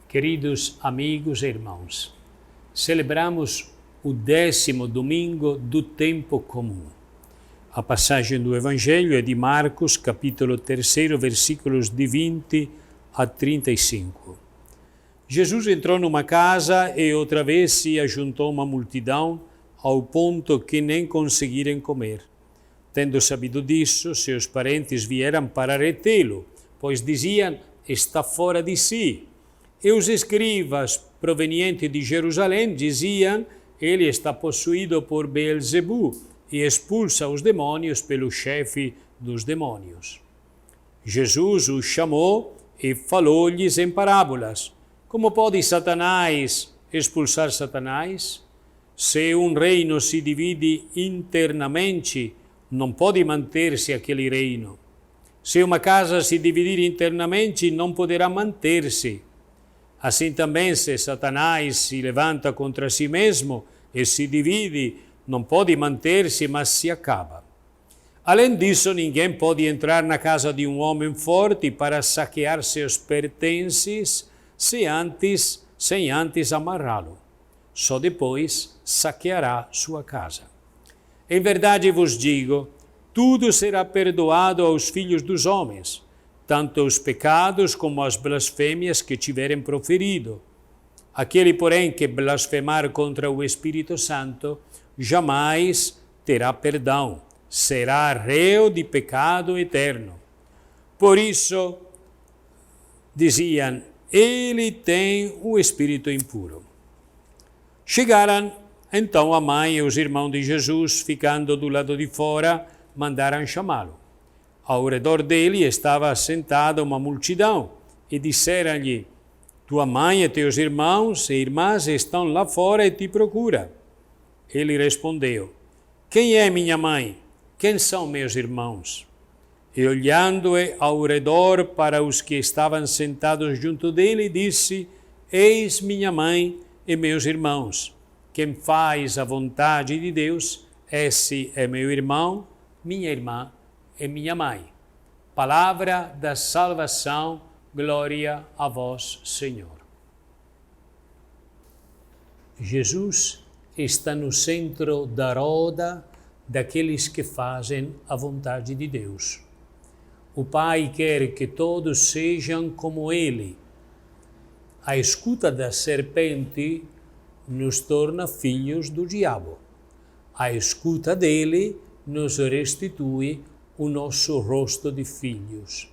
Queridos amigos e irmãos, celebramos o 10º domingo do tempo comum. A passagem do Evangelho é de Marcos, capítulo 3, versículos de 20 a 35. Jesus entrou numa casa e outra vez se ajuntou uma multidão ao ponto que nem conseguiram comer. Tendo sabido disso, seus parentes vieram para retê-lo, pois diziam, está fora de si. E os escribas provenientes de Jerusalém diziam, ele está possuído por Beelzebu e expulsa os demônios pelo chefe dos demônios. Jesus os chamou e falou-lhes em parábolas. Como pode Satanás expulsar Satanás? Se um reino se divide internamente, não pode manter-se aquele reino. Se uma casa se dividir internamente, não poderá manter-se. Assim também, se Satanás se levanta contra si mesmo e se divide, não pode manter-se, mas se acaba. Além disso, ninguém pode entrar na casa de um homem forte para saquear seus pertences sem antes amarrá-lo. Só depois saqueará sua casa. Em verdade vos digo, tudo será perdoado aos filhos dos homens, tanto os pecados como as blasfêmias que tiverem proferido. Aquele, porém, que blasfemar contra o Espírito Santo, jamais terá perdão, será réu de pecado eterno. Por isso, diziam, ele tem o espírito impuro. Chegaram, então, a mãe e os irmãos de Jesus, ficando do lado de fora, mandaram chamá-lo. Ao redor dele estava sentada uma multidão e disseram-lhe, tua mãe e teus irmãos e irmãs estão lá fora e te procuram. Ele respondeu, quem é minha mãe? Quem são meus irmãos? E olhando ao redor para os que estavam sentados junto dele, disse, eis minha mãe e meus irmãos. Quem faz a vontade de Deus, esse é meu irmão, minha irmã e minha mãe. Palavra da salvação, glória a vós, Senhor. Jesus está no centro da roda daqueles que fazem a vontade de Deus. O Pai quer que todos sejam como Ele. A escuta da serpente nos torna filhos do diabo. A escuta dele nos restitui o nosso rosto de filhos.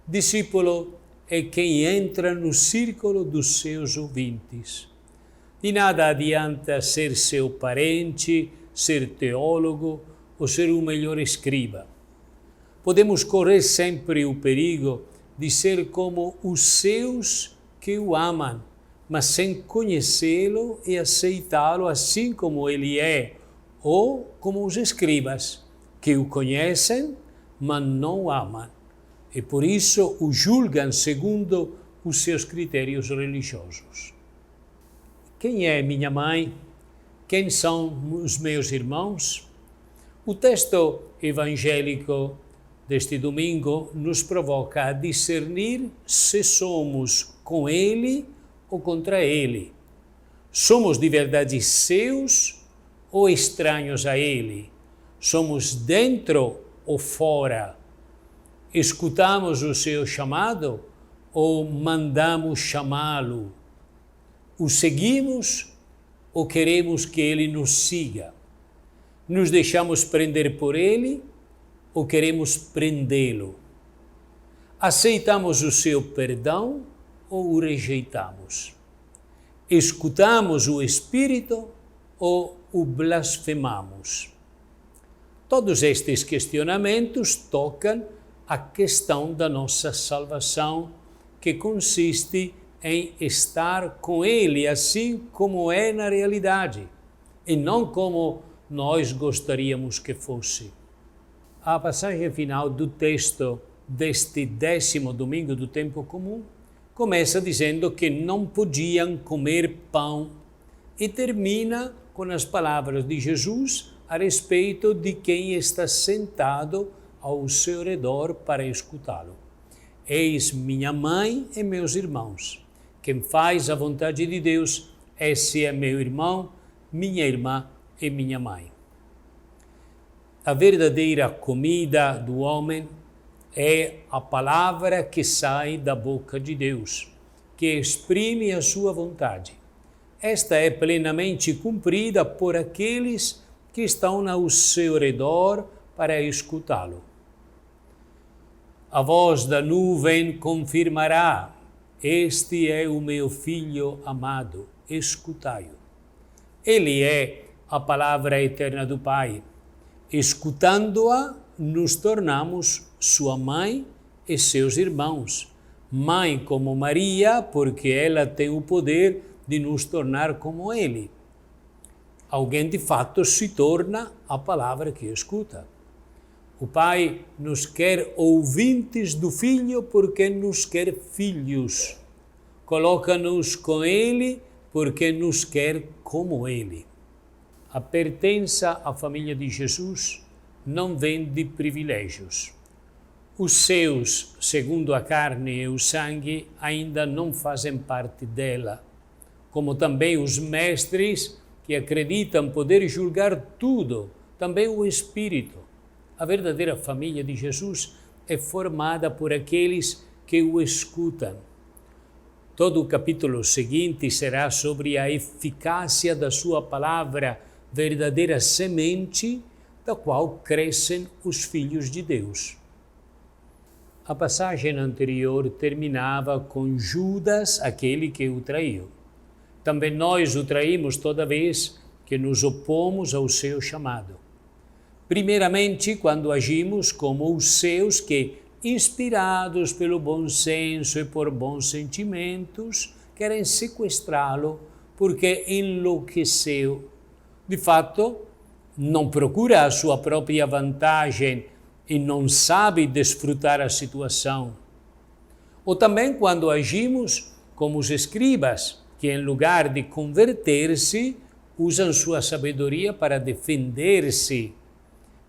Discípulo é quem entra no círculo dos seus ouvintes. De nada adianta ser seu parente, ser teólogo ou ser o melhor escriba. Podemos correr sempre o perigo de ser como os seus que o amam, mas sem conhecê-lo e aceitá-lo assim como ele é, ou como os escribas, que o conhecem, mas não o amam, e por isso o julgam segundo os seus critérios religiosos. Quem é minha mãe? Quem são os meus irmãos? O texto evangélico deste domingo nos provoca a discernir se somos com ele ou contra ele. Somos de verdade seus ou estranhos a ele? Somos dentro ou fora? Escutamos o seu chamado ou mandamos chamá-lo? O seguimos ou queremos que ele nos siga? Nos deixamos prender por ele ou queremos prendê-lo? Aceitamos o seu perdão ou o rejeitamos? Escutamos o Espírito ou o blasfemamos? Todos estes questionamentos tocam a questão da nossa salvação, que consiste em estar com Ele assim como é na realidade, e não como nós gostaríamos que fosse. A passagem final do texto deste 10º domingo do tempo comum começa dizendo que não podiam comer pão e termina com as palavras de Jesus a respeito de quem está sentado ao seu redor para escutá-lo. Eis minha mãe e meus irmãos. Quem faz a vontade de Deus, esse é meu irmão, minha irmã e minha mãe. A verdadeira comida do homem é a palavra que sai da boca de Deus, que exprime a sua vontade. Esta é plenamente cumprida por aqueles que estão ao seu redor para escutá-lo. A voz da nuvem confirmará: este é o meu filho amado, escutai-o. Ele é a palavra eterna do Pai. Escutando-a, nos tornamos sua mãe e seus irmãos. Mãe como Maria, porque ela tem o poder de nos tornar como ele. Alguém de fato se torna a palavra que escuta. O Pai nos quer ouvintes do Filho porque nos quer filhos. Coloca-nos com Ele porque nos quer como Ele. A pertença à família de Jesus não vem de privilégios. Os seus, segundo a carne e o sangue, ainda não fazem parte dela, como também os mestres que acreditam poder julgar tudo, também o Espírito. A verdadeira família de Jesus é formada por aqueles que o escutam. Todo o capítulo seguinte será sobre a eficácia da sua palavra, verdadeira semente, da qual crescem os filhos de Deus. A passagem anterior terminava com Judas, aquele que o traiu. Também nós o traímos toda vez que nos opomos ao seu chamado. Primeiramente, quando agimos como os seus que, inspirados pelo bom senso e por bons sentimentos, querem sequestrá-lo porque enlouqueceu. De fato, não procura a sua própria vantagem e não sabe desfrutar a situação. Ou também quando agimos como os escribas, que em lugar de converter-se, usam sua sabedoria para defender-se.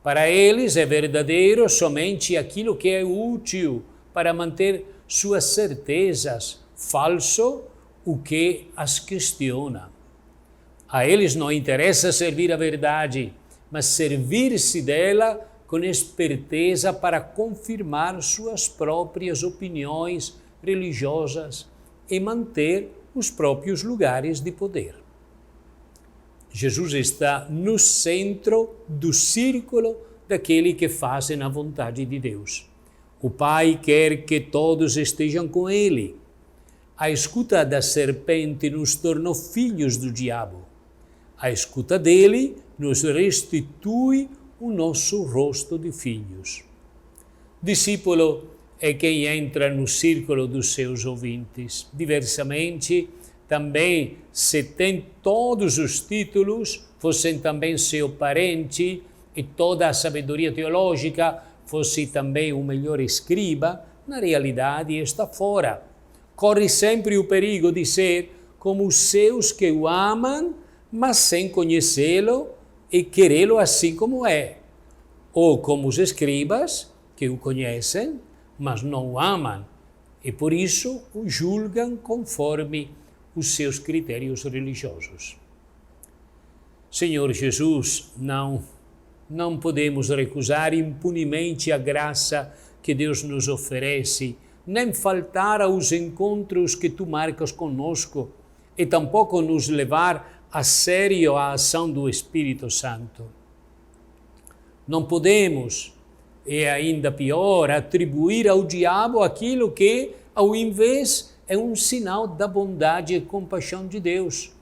Para eles é verdadeiro somente aquilo que é útil para manter suas certezas, falso o que as questiona. A eles não interessa servir a verdade, mas servir-se dela com esperteza para confirmar suas próprias opiniões religiosas e manter os próprios lugares de poder. Jesus está no centro do círculo daquele que fazem a vontade de Deus. O Pai quer que todos estejam com Ele. A escuta da serpente nos tornou filhos do diabo. A escuta dele nos restitui o nosso rosto de filhos. Discípulo é quem entra no círculo dos seus ouvintes. Diversamente, também, se tem todos os títulos, fossem também seu parente e toda a sabedoria teológica, fosse também o melhor escriba, na realidade está fora. Corre sempre o perigo de ser como os seus que o amam, mas sem conhecê-lo e querê-lo assim como é. Ou como os escribas, que o conhecem, mas não o amam, e por isso o julgam conforme os seus critérios religiosos. Senhor Jesus, não podemos recusar impunemente a graça que Deus nos oferece, nem faltar aos encontros que tu marcas conosco, e tampouco nos levar a sério a ação do Espírito Santo. Não podemos, e ainda pior, atribuir ao diabo aquilo que, ao invés, é um sinal da bondade e compaixão de Deus,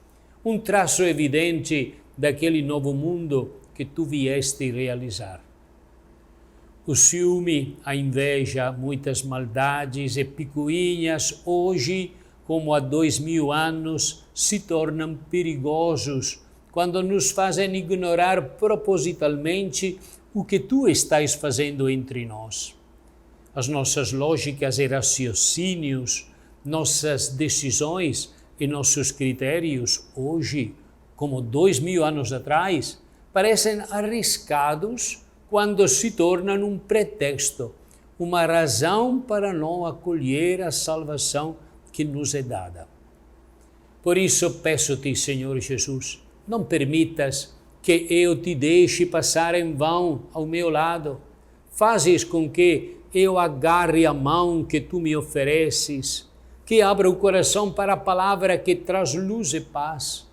um traço evidente daquele novo mundo que tu vieste realizar. O ciúme, a inveja, muitas maldades e picuinhas hoje, como há 2000 anos, se tornam perigosos quando nos fazem ignorar propositalmente o que tu estás fazendo entre nós. As nossas lógicas e raciocínios, nossas decisões e nossos critérios hoje, como 2000 anos atrás, parecem arriscados quando se tornam um pretexto, uma razão para não acolher a salvação que nos é dada. Por isso peço-te, Senhor Jesus, não permitas que eu te deixe passar em vão ao meu lado. Fazes com que eu agarre a mão que tu me ofereces, que abra o coração para a palavra que traz luz e paz,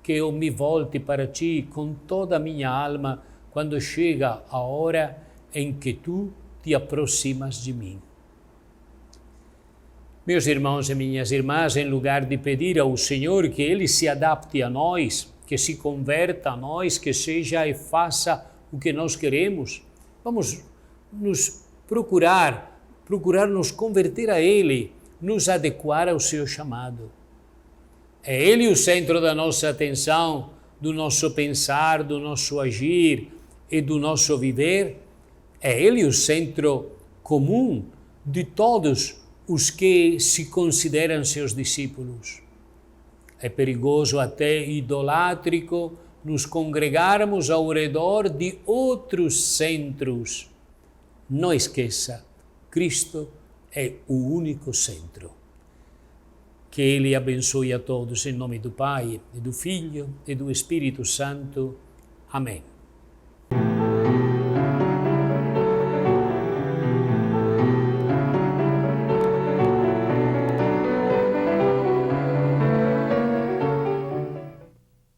que eu me volte para ti com toda a minha alma quando chega a hora em que tu te aproximas de mim. Meus irmãos e minhas irmãs, em lugar de pedir ao Senhor que Ele se adapte a nós, que se converta a nós, que seja e faça o que nós queremos, vamos nos procurar nos converter a Ele, nos adequar ao seu chamado. É Ele o centro da nossa atenção, do nosso pensar, do nosso agir e do nosso viver. É Ele o centro comum de todos os que se consideram seus discípulos. É perigoso, até idolátrico, nos congregarmos ao redor de outros centros. Não esqueça, Cristo é o único centro. Que Ele abençoe a todos em nome do Pai, e do Filho e do Espírito Santo. Amém.